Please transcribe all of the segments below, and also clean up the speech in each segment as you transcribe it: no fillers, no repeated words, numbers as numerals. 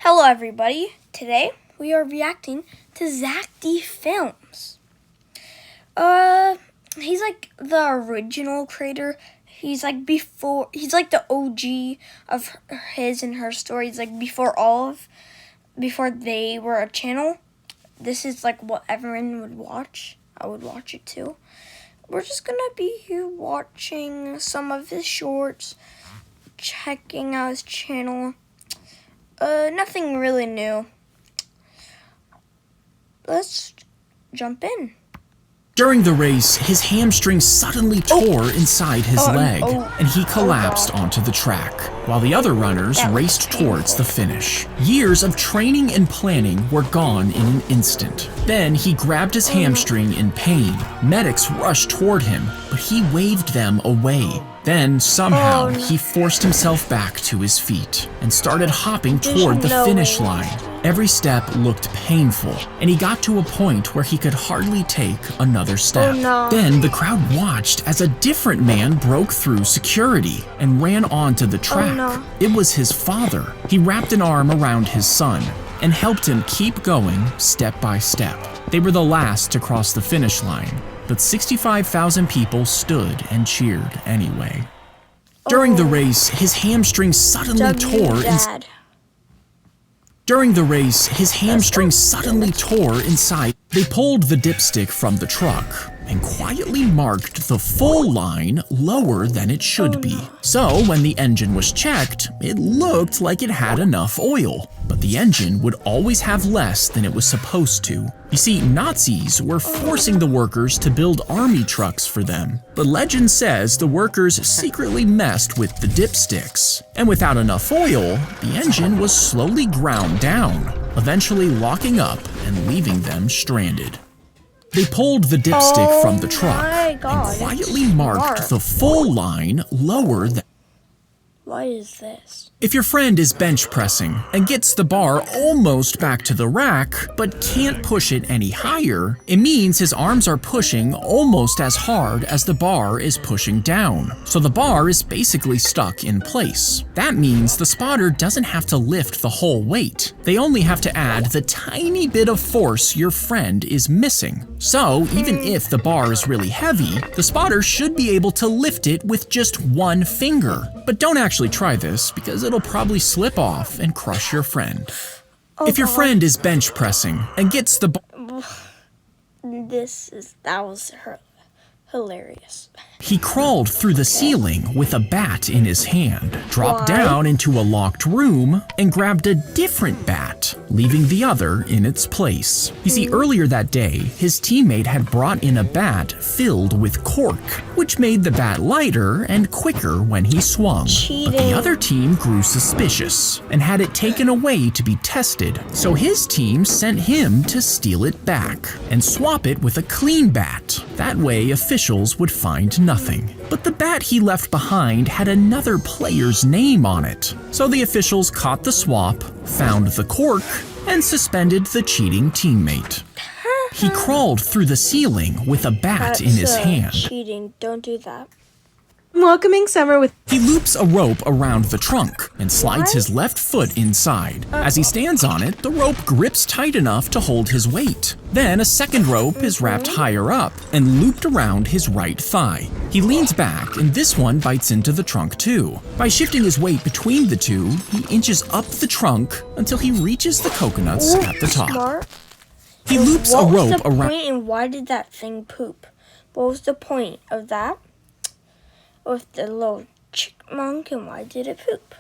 Hello everybody, today we are reacting to ZackDfilms. He's like the original creator. He's like the OG of his and her stories, like before they were a channel. This is like what everyone would watch. I would watch it too. We're just gonna be here watching some of his shorts, checking out his channel. Nothing really new. Let's jump in. During the race, his hamstring suddenly tore inside his leg, and he collapsed onto the track, while the other runners raced towards the finish. Years of training and planning were gone in an instant. Then he grabbed his hamstring in pain. Medics rushed toward him, but he waved them away. Then, somehow, he forced himself back to his feet and started hopping toward the finish line. Every step looked painful, and he got to a point where he could hardly take another step. Then the crowd watched as a different man broke through security and ran onto the track. It was his father. He wrapped an arm around his son and helped him keep going step by step. They were the last to cross the finish line, but 65,000 people stood and cheered anyway. During the race, his hamstring suddenly tore inside. They pulled the dipstick from the truck and quietly marked the full line lower than it should be. So when the engine was checked, it looked like it had enough oil, but the engine would always have less than it was supposed to. You see, Nazis were forcing the workers to build army trucks for them, but legend says the workers secretly messed with the dipsticks, and without enough oil, the engine was slowly ground down, eventually locking up and leaving them stranded. They pulled the dipstick from the truck and quietly marked the full line lower than. What is this? If your friend is bench pressing and gets the bar almost back to the rack but can't push it any higher, it means his arms are pushing almost as hard as the bar is pushing down. So the bar is basically stuck in place. That means the spotter doesn't have to lift the whole weight. They only have to add the tiny bit of force your friend is missing. So even if the bar is really heavy, the spotter should be able to lift it with just one finger. But don't actually try this because it'll probably slip off and crush your friend. If your friend is bench pressing and gets the That was hilarious. He crawled through the ceiling with a bat in his hand, dropped down into a locked room, and grabbed a different bat, leaving the other in its place. You see, earlier that day, his teammate had brought in a bat filled with cork, which made the bat lighter and quicker when he swung. But the other team grew suspicious and had it taken away to be tested, so his team sent him to steal it back and swap it with a clean bat. That way, officials would find nothing. But the bat he left behind had another player's name on it. So the officials caught the swap, found the cork, and suspended the cheating teammate. He crawled through the ceiling with a bat in his hand. Cheating, don't do that. Welcoming summer with. He loops a rope around the trunk and slides his left foot inside. As he stands on it, the rope grips tight enough to hold his weight. Then a second rope is wrapped higher up and looped around his right thigh. He leans back and this one bites into the trunk too. By shifting his weight between the two, he inches up the trunk until he reaches the coconuts at the top. Smart. He loops a rope around. And why did that thing poop? What was the point of that? With the little chipmunk, and why did it poop?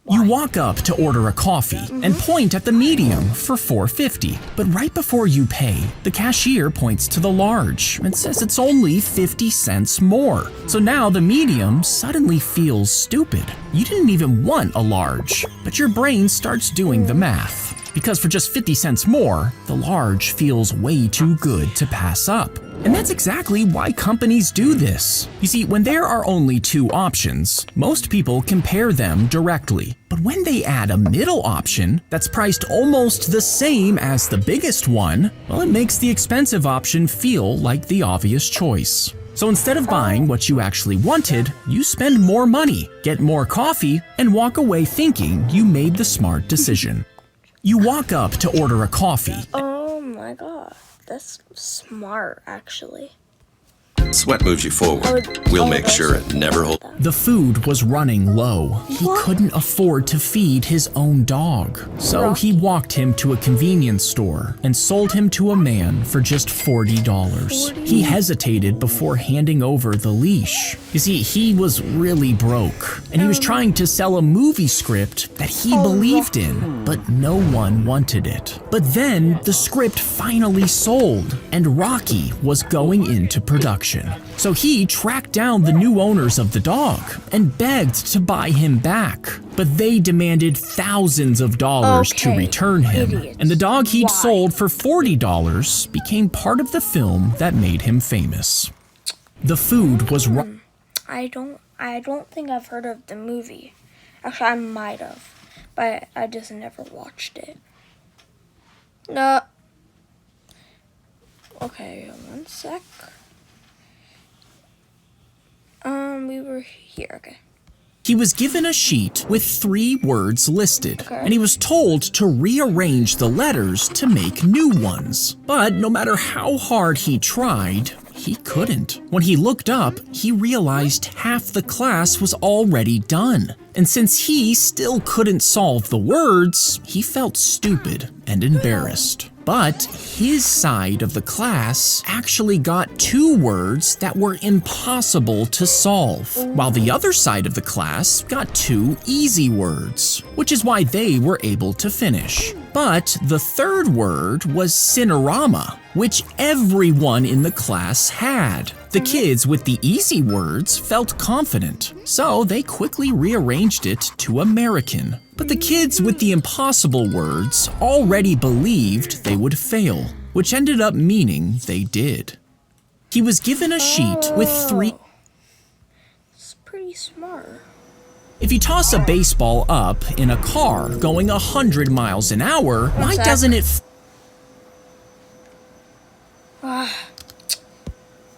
You walk up to order a coffee and point at the medium for $4.50. But right before you pay, the cashier points to the large and says it's only 50 cents more. So now the medium suddenly feels stupid. You didn't even want a large, but your brain starts doing the math. Because for just 50 cents more, the large feels way too good to pass up. And that's exactly why companies do this. You see, when there are only two options, most people compare them directly. But when they add a middle option that's priced almost the same as the biggest one, well, it makes the expensive option feel like the obvious choice. So instead of buying what you actually wanted, you spend more money, get more coffee, and walk away thinking you made the smart decision. You walk up to order a coffee. Oh my god, that's smart, actually. Sweat moves you forward. We'll make sure it never holds. The food was running low. He couldn't afford to feed his own dog. So he walked him to a convenience store and sold him to a man for just $40. He hesitated before handing over the leash. You see, he was really broke, and he was trying to sell a movie script that he believed in, but no one wanted it. But then the script finally sold, and Rocky was going into production. So he tracked down the new owners of the dog and begged to buy him back. But they demanded thousands of dollars to return him. Idiots. And the dog he'd sold for $40 became part of the film that made him famous. The food was I don't think I've heard of the movie. Actually, I might have, but I just never watched it. No. Okay, one sec. We were here, okay. He was given a sheet with 3 words listed, and he was told to rearrange the letters to make new ones. But no matter how hard he tried, he couldn't. When he looked up, he realized half the class was already done. And since he still couldn't solve the words, he felt stupid and embarrassed. But his side of the class actually got 2 words that were impossible to solve, while the other side of the class got 2 easy words, which is why they were able to finish. But the 3rd word was Cinerama, which everyone in the class had. The kids with the easy words felt confident, so they quickly rearranged it to American. But the kids with the impossible words already believed they would fail, which ended up meaning they did. He was given a sheet with 3. It's pretty smart. If you toss a baseball up in a car going 100 miles an hour, why doesn't it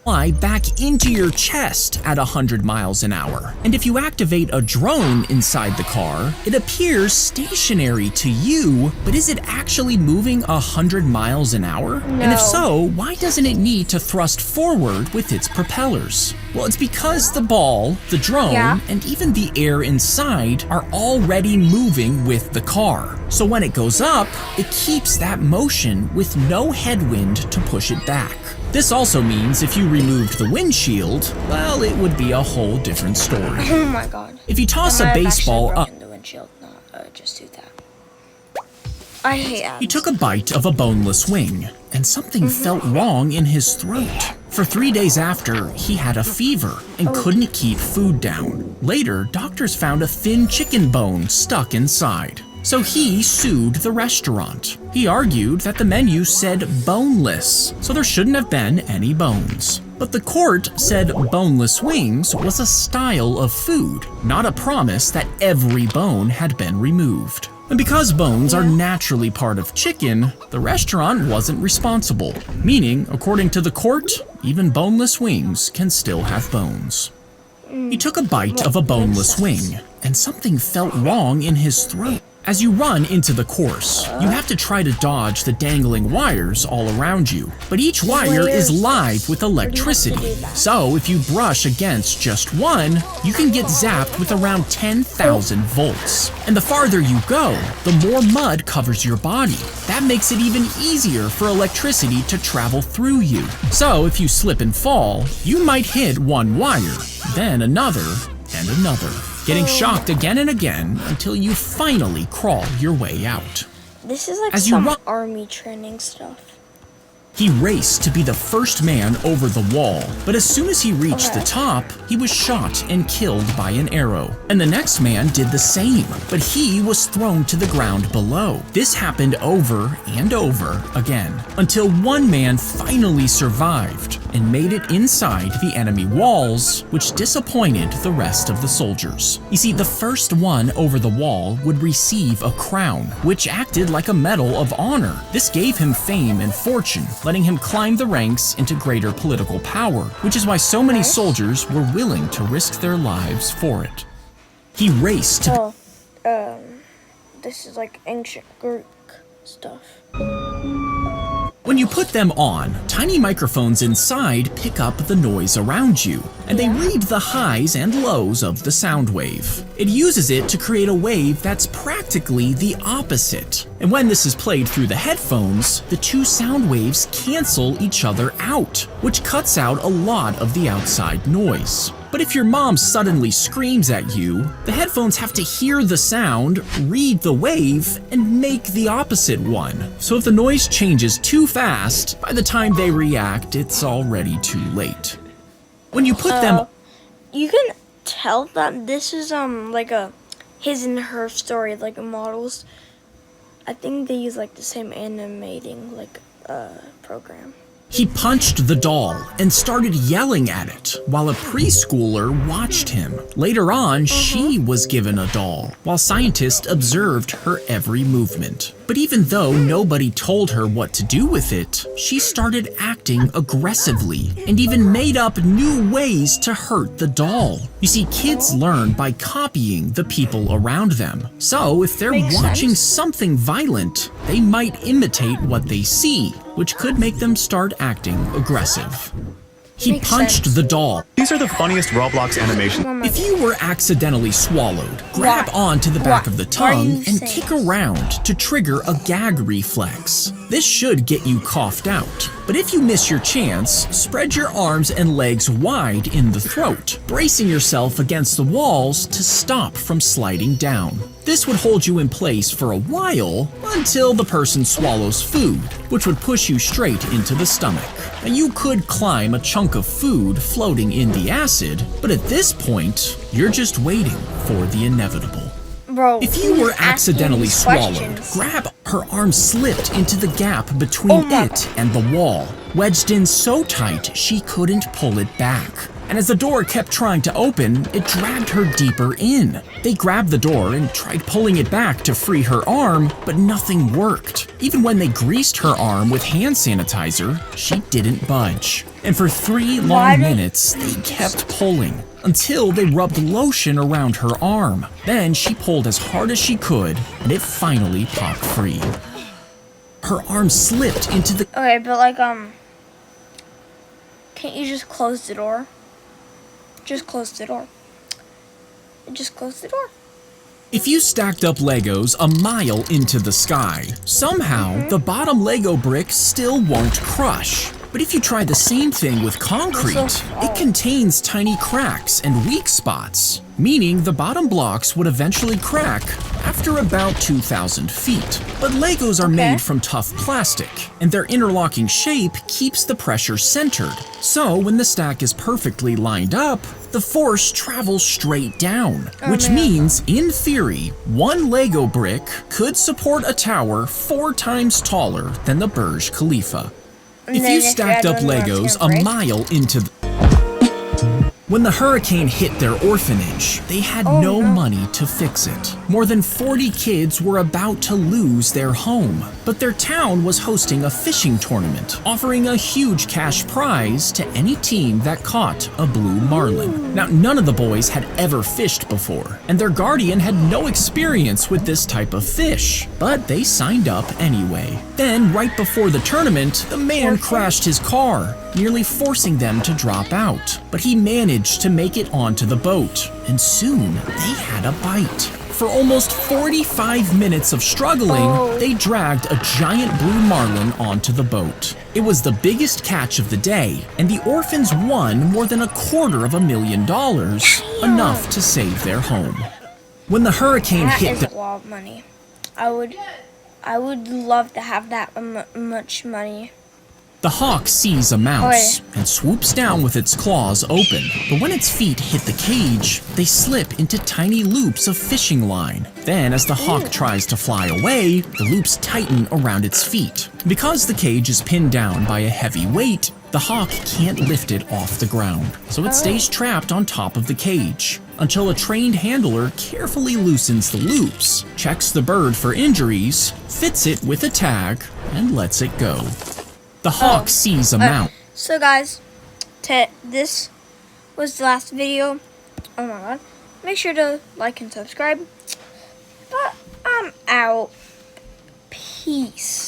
fly back into your chest at 100 miles an hour? And if you activate a drone inside the car, it appears stationary to you, but is it actually moving 100 miles an hour? No. And if so, why doesn't it need to thrust forward with its propellers? Well, it's because the ball, the drone, and even the air inside are already moving with the car. So when it goes up, it keeps that motion with no headwind to push it back. This also means if you removed the windshield, well, it would be a whole different story. Oh my god. If you toss a baseball up, the windshield, not just do that. I hate atoms. he took a bite of a boneless wing, and something felt wrong in his throat. For 3 days after, he had a fever and couldn't keep food down. Later, doctors found a thin chicken bone stuck inside. So he sued the restaurant. He argued that the menu said boneless, so there shouldn't have been any bones. But the court said boneless wings was a style of food, not a promise that every bone had been removed. And because bones are naturally part of chicken, the restaurant wasn't responsible. Meaning, according to the court, even boneless wings can still have bones. He took a bite of a boneless wing, and something felt wrong in his throat. As you run into the course, you have to try to dodge the dangling wires all around you. But each wire is live with electricity. So if you brush against just one, you can get zapped with around 10,000 volts. And the farther you go, the more mud covers your body. That makes it even easier for electricity to travel through you. So if you slip and fall, you might hit one wire, then another, and another, getting shocked again and again until you finally crawl your way out. This is like As some you run, army training stuff. he raced to be the first man over the wall, but as soon as he reached the top, he was shot and killed by an arrow. And the next man did the same, but he was thrown to the ground below. This happened over and over again, until one man finally survived and made it inside the enemy walls, which disappointed the rest of the soldiers. You see, the first one over the wall would receive a crown, which acted like a medal of honor. This gave him fame and fortune, letting him climb the ranks into greater political power, which is why so many soldiers were willing to risk their lives for it. He raced to this is like ancient Greek stuff. When you put them on, tiny microphones inside pick up the noise around you, and they read the highs and lows of the sound wave. It uses it to create a wave that's practically the opposite. And when this is played through the headphones, the two sound waves cancel each other out, which cuts out a lot of the outside noise. But if your mom suddenly screams at you, the headphones have to hear the sound, read the wave, and make the opposite one. So if the noise changes too fast, by the time they react, it's already too late. When you put them... You can tell that this is like a his and her story, like models. I think they use like the same animating like program. He punched the doll and started yelling at it while a preschooler watched him. Later on, she was given a doll while scientists observed her every movement. But even though nobody told her what to do with it, she started acting aggressively and even made up new ways to hurt the doll. You see, kids learn by copying the people around them. So if they're watching something violent, they might imitate what they see, which could make them start acting aggressive. He punched the doll. These are the funniest Roblox animations. If you were accidentally swallowed, grab onto the back of the tongue and kick around to trigger a gag reflex. This should get you coughed out. But if you miss your chance, spread your arms and legs wide in the throat, bracing yourself against the walls to stop from sliding down. This would hold you in place for a while until the person swallows food, which would push you straight into the stomach. And you could climb a chunk of food floating in the acid, but at this point, you're just waiting for the inevitable. Bro, if you were accidentally swallowed, grab her arm slipped into the gap between it and the wall, wedged in so tight she couldn't pull it back. And as the door kept trying to open, it dragged her deeper in. They grabbed the door and tried pulling it back to free her arm, but nothing worked. Even when they greased her arm with hand sanitizer, she didn't budge. And for 3 long minutes, they kept pulling until they rubbed lotion around her arm. Then she pulled as hard as she could, and it finally popped free. Her arm slipped into the... Okay, but like, can't you just close the door? Just close the door. Just close the door. If you stacked up Legos a mile into the sky, somehow the bottom Lego brick still won't crush. But if you try the same thing with concrete, it contains tiny cracks and weak spots, meaning the bottom blocks would eventually crack after about 2,000 feet. But Legos are made from tough plastic, and their interlocking shape keeps the pressure centered. So when the stack is perfectly lined up, the force travels straight down, which means, in theory, one Lego brick could support a tower 4 times taller than the Burj Khalifa. If you stacked up Legos a mile into the... When the hurricane hit their orphanage, they had no money to fix it. More than 40 kids were about to lose their home, but their town was hosting a fishing tournament, offering a huge cash prize to any team that caught a blue marlin. Now, none of the boys had ever fished before, and their guardian had no experience with this type of fish, but they signed up anyway. Then, right before the tournament, the man crashed his car, nearly forcing them to drop out. But he managed to make it onto the boat, and soon they had a bite. For almost 45 minutes of struggling, they dragged a giant blue marlin onto the boat. It was the biggest catch of the day, and the orphans won more than $250,000, enough to save their home. When the hurricane hit a lot of money. I would love to have that much money. The hawk sees a mouse and swoops down with its claws open, but when its feet hit the cage, they slip into tiny loops of fishing line. Then, as the hawk tries to fly away, the loops tighten around its feet. Because the cage is pinned down by a heavy weight, the hawk can't lift it off the ground, so it stays trapped on top of the cage until a trained handler carefully loosens the loops, checks the bird for injuries, fits it with a tag, and lets it go. The hawk sees a mouse. So guys, this was the last video. Oh my god. Make sure to like and subscribe. But I'm out. Peace.